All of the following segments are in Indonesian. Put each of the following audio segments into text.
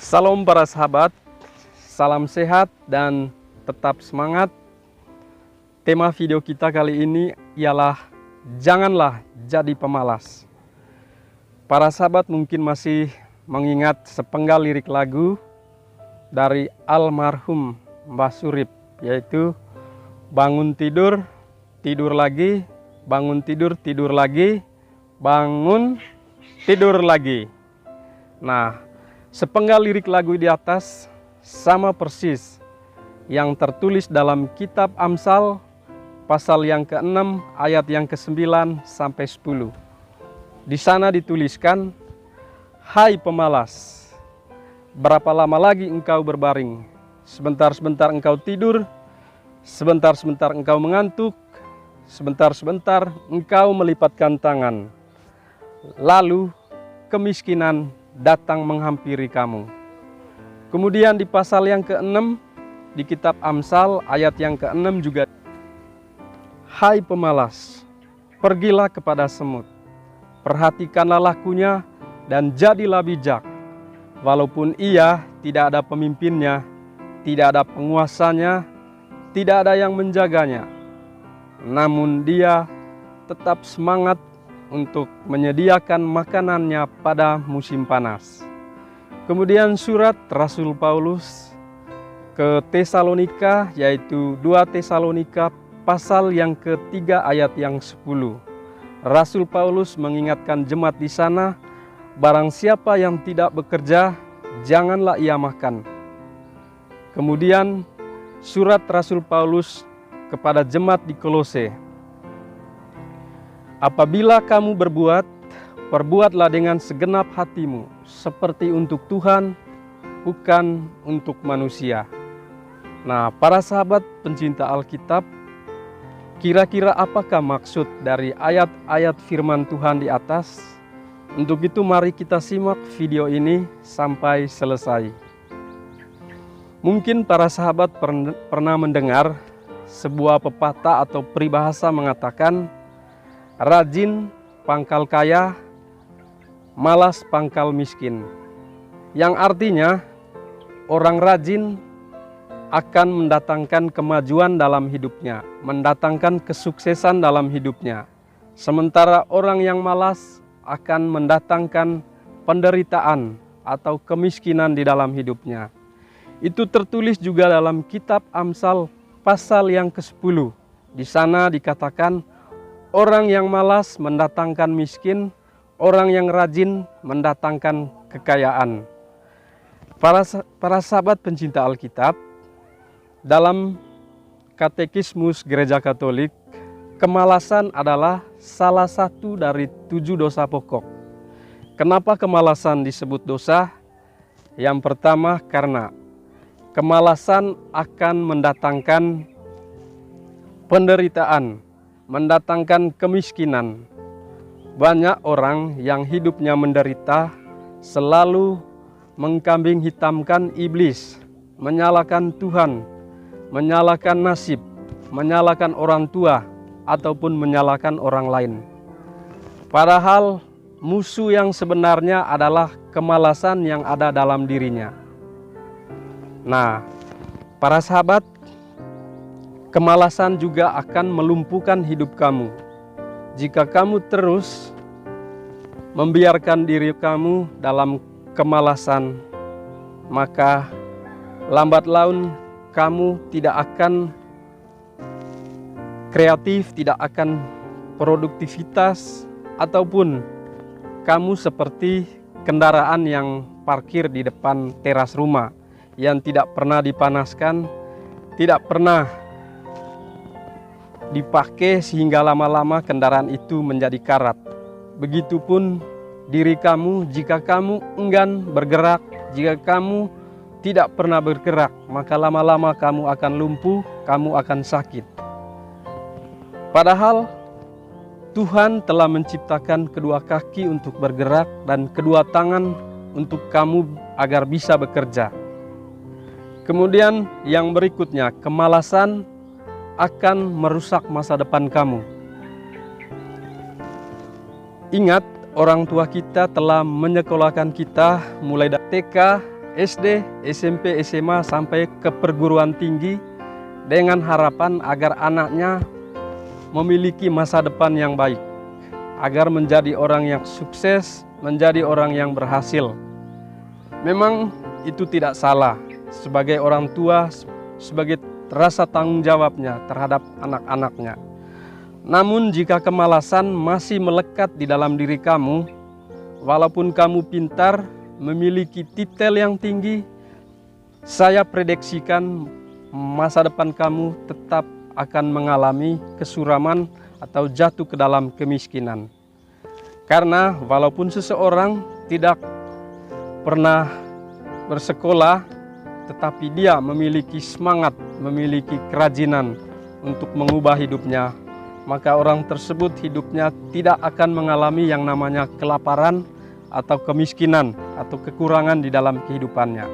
Salam para sahabat, salam sehat dan tetap semangat. Tema video kita kali ini ialah janganlah jadi pemalas. Para sahabat mungkin masih mengingat sepenggal lirik lagu dari almarhum Mbah Surip, yaitu bangun tidur, tidur lagi, bangun tidur, tidur lagi, bangun tidur lagi. Nah, sepenggal lirik lagu di atas sama persis yang tertulis dalam kitab Amsal pasal yang ke-6 ayat yang ke-9 sampai 10. Di sana dituliskan, "Hai pemalas, berapa lama lagi engkau berbaring? Sebentar-sebentar engkau tidur, sebentar-sebentar engkau mengantuk, sebentar-sebentar engkau melipatkan tangan. Lalu kemiskinan datang menghampiri kamu." Kemudian di pasal yang ke-6 di kitab Amsal ayat yang ke-6 juga, "Hai pemalas, pergilah kepada semut, perhatikanlah lakunya dan jadilah bijak. Walaupun ia tidak ada pemimpinnya, tidak ada penguasanya, tidak ada yang menjaganya, namun dia tetap semangat untuk menyediakan makanannya pada musim panas." Kemudian surat Rasul Paulus ke Tesalonika, yaitu 2 Tesalonika pasal yang ke-3 ayat yang 10. Rasul Paulus mengingatkan jemaat di sana, barang siapa yang tidak bekerja, janganlah ia makan. Kemudian surat Rasul Paulus kepada jemaat di Kolose, apabila kamu berbuat, perbuatlah dengan segenap hatimu, seperti untuk Tuhan, bukan untuk manusia. Nah, para sahabat pencinta Alkitab, kira-kira apakah maksud dari ayat-ayat firman Tuhan di atas? Untuk itu mari kita simak video ini sampai selesai. Mungkin para sahabat pernah mendengar sebuah pepatah atau peribahasa mengatakan, rajin pangkal kaya, malas pangkal miskin. Yang artinya orang rajin akan mendatangkan kemajuan dalam hidupnya, mendatangkan kesuksesan dalam hidupnya. Sementara orang yang malas akan mendatangkan penderitaan atau kemiskinan di dalam hidupnya. Itu tertulis juga dalam kitab Amsal pasal yang ke-10. Di sana dikatakan, orang yang malas mendatangkan miskin, orang yang rajin mendatangkan kekayaan. Para sahabat pencinta Alkitab, dalam Katekismus Gereja Katolik, kemalasan adalah salah satu dari 7 dosa pokok. Kenapa kemalasan disebut dosa? Yang pertama, karena kemalasan akan mendatangkan penderitaan, mendatangkan kemiskinan. Banyak orang yang hidupnya menderita selalu mengkambing hitamkan iblis, menyalahkan Tuhan, menyalahkan nasib, menyalahkan orang tua, ataupun menyalahkan orang lain. Padahal musuh yang sebenarnya adalah kemalasan yang ada dalam dirinya. Nah, para sahabat, kemalasan juga akan melumpuhkan hidup kamu. Jika kamu terus membiarkan diri kamu dalam kemalasan, maka lambat laun kamu tidak akan kreatif, tidak akan produktivitas, ataupun kamu seperti kendaraan yang parkir di depan teras rumah yang tidak pernah dipanaskan, tidak pernah dipakai sehingga lama-lama kendaraan itu menjadi karat. Begitupun diri kamu, jika kamu enggan bergerak, jika kamu tidak pernah bergerak, maka lama-lama kamu akan lumpuh, kamu akan sakit. Padahal Tuhan telah menciptakan kedua kaki untuk bergerak dan kedua tangan untuk kamu agar bisa bekerja. Kemudian yang berikutnya, kemalasan akan merusak masa depan kamu. Ingat, orang tua kita telah menyekolahkan kita mulai dari TK, SD, SMP, SMA sampai ke perguruan tinggi dengan harapan agar anaknya memiliki masa depan yang baik, agar menjadi orang yang sukses, menjadi orang yang berhasil. Memang itu tidak salah sebagai orang tua, sebagai rasa tanggung jawabnya terhadap anak-anaknya. Namun jika kemalasan masih melekat di dalam diri kamu, walaupun kamu pintar, memiliki titel yang tinggi, saya prediksikan masa depan kamu tetap akan mengalami kesuraman atau jatuh ke dalam kemiskinan. Karena walaupun seseorang tidak pernah bersekolah, tetapi dia memiliki semangat, memiliki kerajinan untuk mengubah hidupnya, maka orang tersebut hidupnya tidak akan mengalami yang namanya kelaparan atau kemiskinan atau kekurangan di dalam kehidupannya.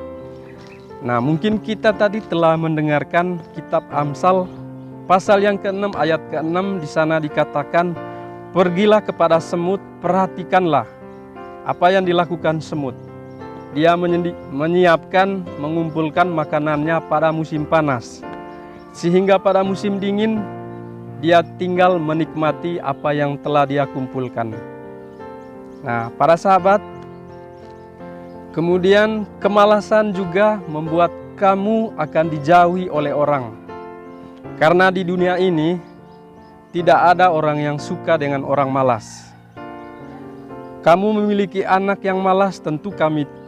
Nah, mungkin kita tadi telah mendengarkan kitab Amsal pasal yang ke-6 ayat ke-6, di sana dikatakan, "Pergilah kepada semut, perhatikanlah apa yang dilakukan semut. Dia menyiapkan, mengumpulkan makanannya pada musim panas, sehingga pada musim dingin dia tinggal menikmati apa yang telah dia kumpulkan." Nah, para sahabat, kemudian kemalasan juga membuat kamu akan dijauhi oleh orang. Karena di dunia ini tidak ada orang yang suka dengan orang malas. Kamu memiliki anak yang malas, tentu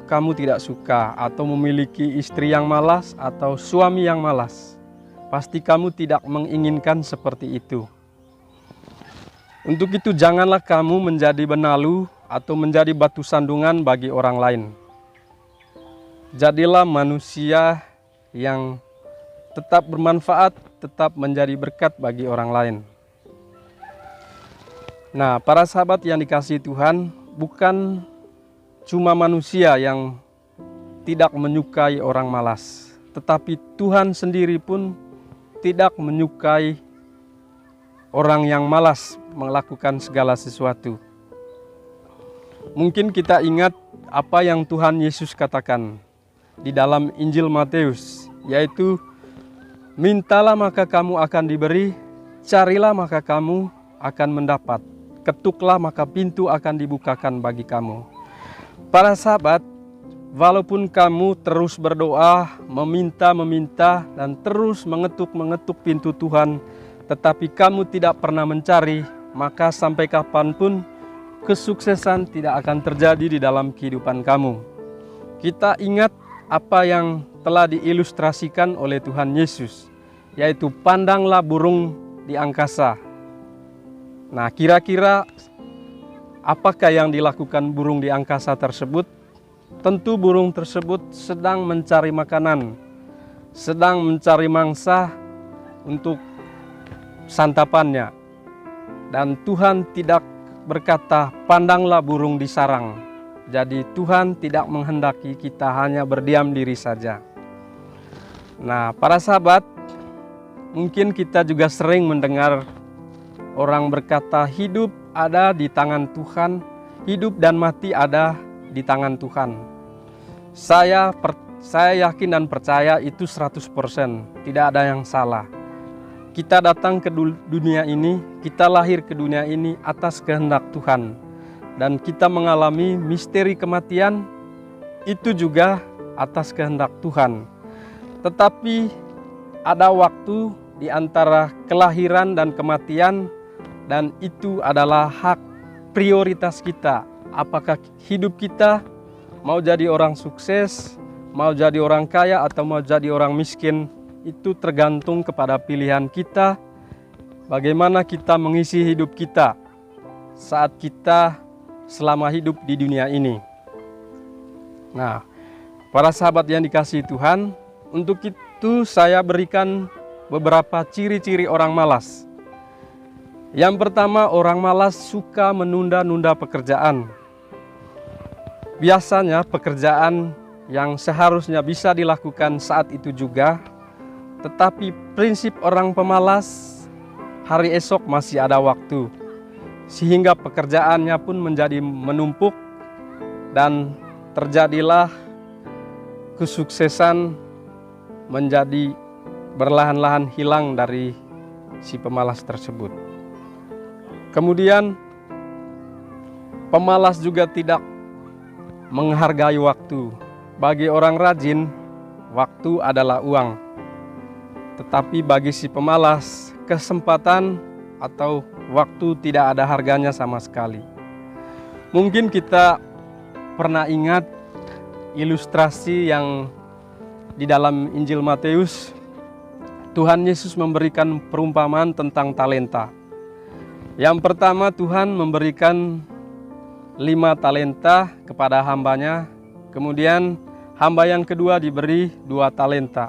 kamu tidak suka, atau memiliki istri yang malas atau suami yang malas. Pasti kamu tidak menginginkan seperti itu. Untuk itu janganlah kamu menjadi benalu atau menjadi batu sandungan bagi orang lain. Jadilah manusia yang tetap bermanfaat, tetap menjadi berkat bagi orang lain. Nah, para sahabat yang dikasihi Tuhan, bukan cuma manusia yang tidak menyukai orang malas, tetapi Tuhan sendiri pun tidak menyukai orang yang malas melakukan segala sesuatu. Mungkin kita ingat apa yang Tuhan Yesus katakan di dalam Injil Matius, yaitu, "Mintalah maka kamu akan diberi, carilah maka kamu akan mendapat, ketuklah maka pintu akan dibukakan bagi kamu." Para sahabat, walaupun kamu terus berdoa, meminta, dan terus mengetuk pintu Tuhan, tetapi kamu tidak pernah mencari, maka sampai kapanpun kesuksesan tidak akan terjadi di dalam kehidupan kamu. Kita ingat apa yang telah diilustrasikan oleh Tuhan Yesus, yaitu pandanglah burung di angkasa. Nah, kira-kira apakah yang dilakukan burung di angkasa tersebut? Tentu burung tersebut sedang mencari makanan, sedang mencari mangsa untuk santapannya. Dan Tuhan tidak berkata, "Pandanglah burung di sarang." Jadi Tuhan tidak menghendaki kita hanya berdiam diri saja. Nah, para sahabat, mungkin kita juga sering mendengar orang berkata, hidup ada di tangan Tuhan, hidup dan mati ada di tangan Tuhan. Saya yakin dan percaya itu 100%, tidak ada yang salah. Kita datang ke dunia ini, kita lahir ke dunia ini atas kehendak Tuhan. Dan kita mengalami misteri kematian, itu juga atas kehendak Tuhan. Tetapi ada waktu di antara kelahiran dan kematian, dan itu adalah hak prioritas kita. Apakah hidup kita mau jadi orang sukses, mau jadi orang kaya, atau mau jadi orang miskin, itu tergantung kepada pilihan kita, bagaimana kita mengisi hidup kita saat kita selama hidup di dunia ini. Nah, para sahabat yang dikasihi Tuhan, untuk itu saya berikan beberapa ciri-ciri orang malas. Yang pertama, orang malas suka menunda-nunda pekerjaan. Biasanya pekerjaan yang seharusnya bisa dilakukan saat itu juga, tetapi prinsip orang pemalas, hari esok masih ada waktu, sehingga pekerjaannya pun menjadi menumpuk dan terjadilah kesuksesan menjadi berlahan-lahan hilang dari si pemalas tersebut. Kemudian pemalas juga tidak menghargai waktu. Bagi orang rajin, waktu adalah uang. Tetapi bagi si pemalas, kesempatan atau waktu tidak ada harganya sama sekali. Mungkin kita pernah ingat ilustrasi yang di dalam Injil Matius, Tuhan Yesus memberikan perumpamaan tentang talenta. Yang pertama, Tuhan memberikan 5 talenta kepada hambanya. Kemudian hamba yang kedua diberi 2 talenta.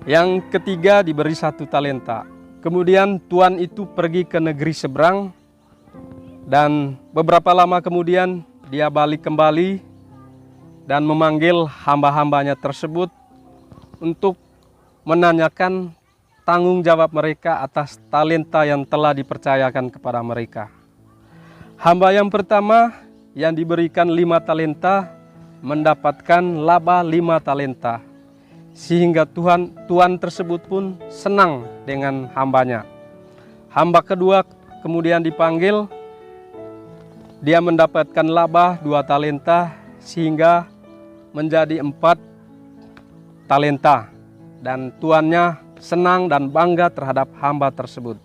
Yang ketiga diberi 1 talenta. Kemudian tuan itu pergi ke negeri seberang, dan beberapa lama kemudian dia balik kembali dan memanggil hamba-hambanya tersebut untuk menanyakan tanggung jawab mereka atas talenta yang telah dipercayakan kepada mereka. Hamba yang pertama yang diberikan 5 talenta mendapatkan laba 5 talenta, sehingga tuan tersebut pun senang dengan hambanya. Hamba kedua kemudian dipanggil, dia mendapatkan laba 2 talenta, sehingga menjadi 4 talenta. Dan tuannya senang dan bangga terhadap hamba tersebut.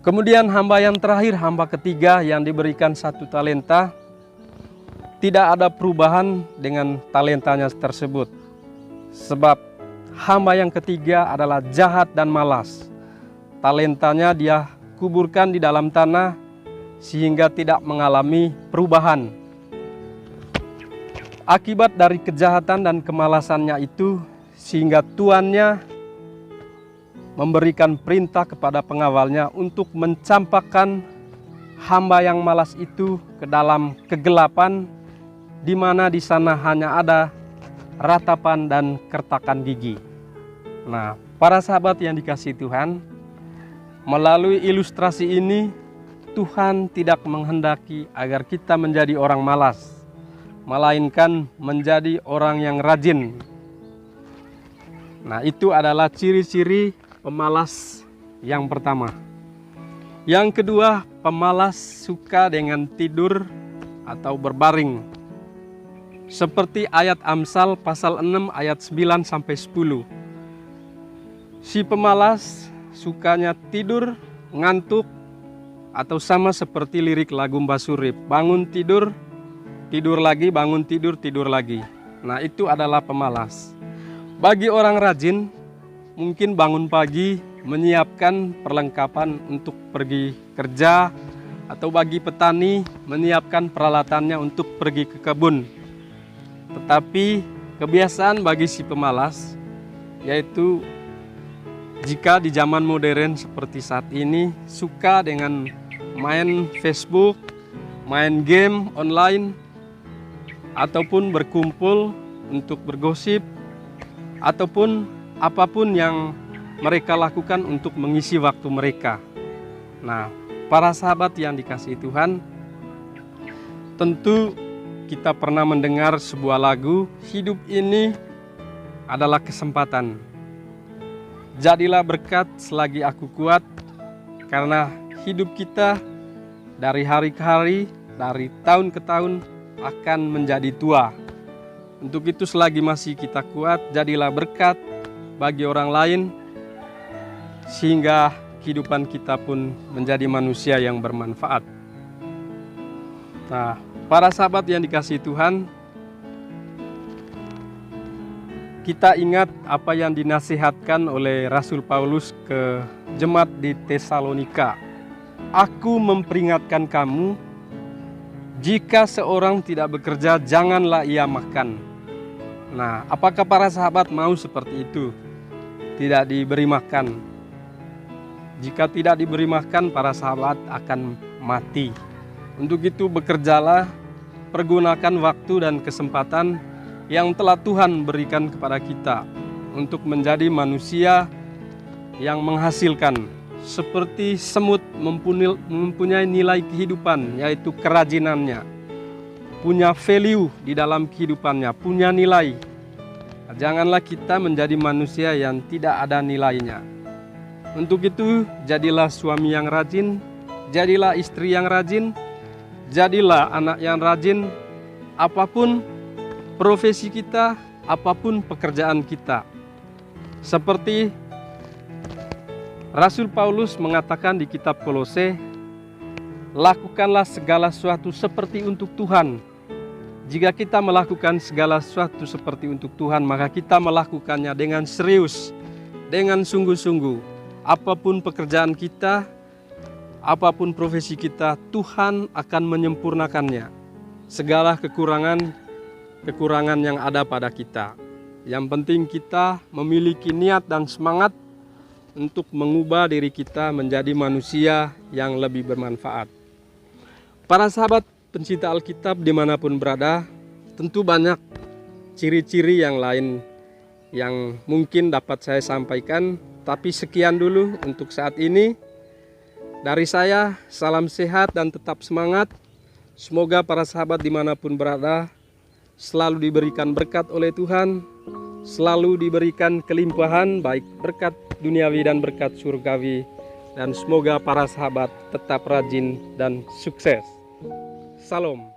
Kemudian hamba yang terakhir, hamba ketiga yang diberikan 1 talenta, tidak ada perubahan dengan talentanya tersebut. Sebab hamba yang ketiga adalah jahat dan malas. Talentanya dia kuburkan di dalam tanah sehingga tidak mengalami perubahan. Akibat dari kejahatan dan kemalasannya itu, sehingga tuannya memberikan perintah kepada pengawalnya untuk mencampakkan hamba yang malas itu ke dalam kegelapan, di mana di sana hanya ada ratapan dan kertakan gigi. Nah, para sahabat yang dikasihi Tuhan, melalui ilustrasi ini Tuhan tidak menghendaki agar kita menjadi orang malas, melainkan menjadi orang yang rajin. Nah, itu adalah ciri-ciri pemalas yang pertama. Yang kedua, pemalas suka dengan tidur atau berbaring. Seperti ayat Amsal pasal 6 ayat 9 sampai 10. Si pemalas sukanya tidur, ngantuk, atau sama seperti lirik lagu Mbah Surip, bangun tidur, tidur lagi, bangun tidur, tidur lagi. Nah, itu adalah pemalas. Bagi orang rajin, mungkin bangun pagi menyiapkan perlengkapan untuk pergi kerja, atau bagi petani menyiapkan peralatannya untuk pergi ke kebun. Tetapi kebiasaan bagi si pemalas, yaitu jika di zaman modern seperti saat ini, suka dengan main Facebook, main game online, ataupun berkumpul untuk bergosip, ataupun apapun yang mereka lakukan untuk mengisi waktu mereka. Nah, para sahabat yang dikasihi Tuhan, tentu kita pernah mendengar sebuah lagu, hidup ini adalah kesempatan. Jadilah berkat selagi aku kuat, karena hidup kita dari hari ke hari, dari tahun ke tahun akan menjadi tua. Untuk itu selagi masih kita kuat, jadilah berkat bagi orang lain, sehingga kehidupan kita pun menjadi manusia yang bermanfaat. Nah, para sahabat yang dikasihi Tuhan, kita ingat apa yang dinasihatkan oleh Rasul Paulus ke jemaat di Tesalonika. Aku memperingatkan kamu, jika seorang tidak bekerja, janganlah ia makan. Nah, apakah para sahabat mau seperti itu? Tidak diberi makan. Jika tidak diberi makan, para sahabat akan mati. Untuk itu bekerjalah, pergunakan waktu dan kesempatan yang telah Tuhan berikan kepada kita untuk menjadi manusia yang menghasilkan, seperti semut mempunyai nilai kehidupan, yaitu kerajinannya, punya value di dalam kehidupannya, punya nilai. Janganlah kita menjadi manusia yang tidak ada nilainya. Untuk itu, jadilah suami yang rajin, jadilah istri yang rajin, jadilah anak yang rajin, apapun profesi kita, apapun pekerjaan kita. Seperti Rasul Paulus mengatakan di kitab Kolose, lakukanlah segala sesuatu seperti untuk Tuhan. Jika kita melakukan segala sesuatu seperti untuk Tuhan, maka kita melakukannya dengan serius, dengan sungguh-sungguh. Apapun pekerjaan kita, apapun profesi kita, Tuhan akan menyempurnakannya. Segala kekurangan yang ada pada kita. Yang penting kita memiliki niat dan semangat untuk mengubah diri kita menjadi manusia yang lebih bermanfaat. Para sahabat pencinta Alkitab dimanapun berada, tentu banyak ciri-ciri yang lain yang mungkin dapat saya sampaikan, tapi sekian dulu untuk saat ini. Dari saya, salam sehat dan tetap semangat. Semoga para sahabat dimanapun berada selalu diberikan berkat oleh Tuhan, selalu diberikan kelimpahan baik berkat duniawi dan berkat surgawi, dan semoga para sahabat tetap rajin dan sukses. Salam.